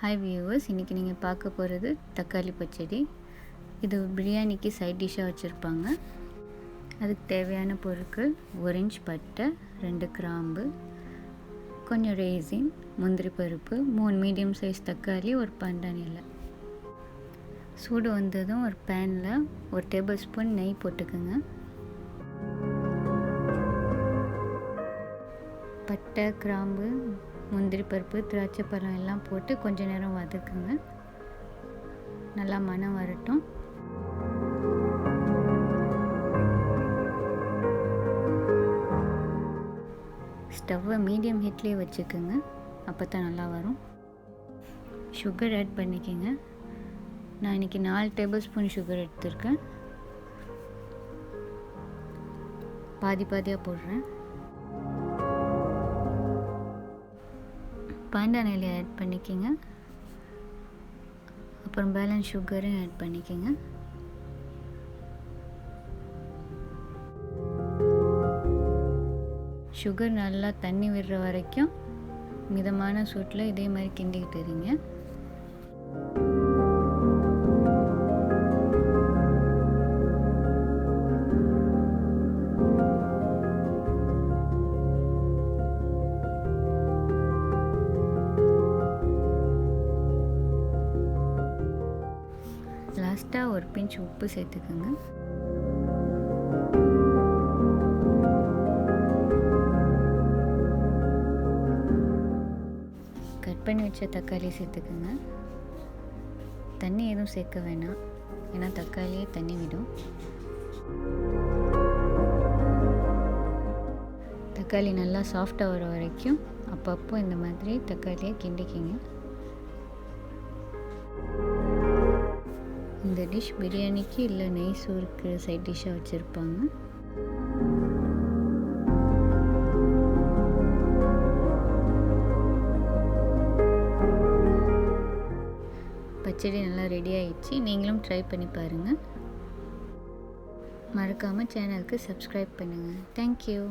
Hi viewers, இன்றைக்கி நீங்கள் பார்க்க போகிறது தக்காளி பச்சடி. இது பிரியாணிக்கு சைட் டிஷ்ஷாக வச்சுருப்பாங்க. அதுக்கு தேவையான பொருட்கள்: 1 இன்ச் பட்டை, 2 கிராம்பு, கொஞ்சம் ரேசின், முந்திரி பருப்பு, 3 மீடியம் சைஸ் தக்காளி, ஒரு பண்டான் இலை. சூடு வந்ததும் ஒரு பேனில் 1 டேபிள் ஸ்பூன் நெய் போட்டுக்கோங்க. பட்டை, கிராம்பு, முந்திரி பருப்பு, திராட்சை பழம் எல்லாம் போட்டு கொஞ்ச நேரம் வதக்குங்க. நல்லா மணம் வரட்டும். ஸ்டவ்வை மீடியம் ஹீட்லேயே வச்சுக்கோங்க, அப்போ தான் நல்லா வரும். சுகர் ஆட் பண்ணிக்கோங்க. நான் இன்றைக்கி 4 டேபிள் ஸ்பூன் சுகர் எடுத்திருக்கேன். பாதி பாதியாக போடுறேன். பாண்டான் இலையை ஆட் பண்ணிக்கோங்க. அப்புறம் பேலன்ஸ் சுகரையும் ஆட் பண்ணிக்கோங்க. சுகர் நல்லா தண்ணி விடுற வரைக்கும் மிதமான சூட்டில் இதே மாதிரி கிண்டிக்கிட்டு இருங்க. லாஸ்ட்டாக ஒரு பிஞ்ச் உப்பு சேர்த்துக்கோங்க. கட் பண்ணி வச்ச தக்காளி சேர்த்துக்கோங்க. தண்ணி எதுவும் சேர்க்க வேணாம், ஏன்னா தக்காளியே தண்ணி விடும். தக்காளி நல்லா சாஃப்டாக வர வரைக்கும் அப்பப்போ இந்த மாதிரி தக்காளியை கிண்டிக்கிங்க. இந்த டிஷ் பிரியாணிக்கு இல்லை நெய் சோறுக்கு சைட் டிஷ்ஷாக வச்சுருப்பாங்க. பச்சடி நல்லா ரெடி ஆயிடுச்சு. நீங்களும் ட்ரை பண்ணி பாருங்கள். மறக்காமல் சேனலுக்கு சப்ஸ்கிரைப் பண்ணுங்கள். தேங்க்யூ.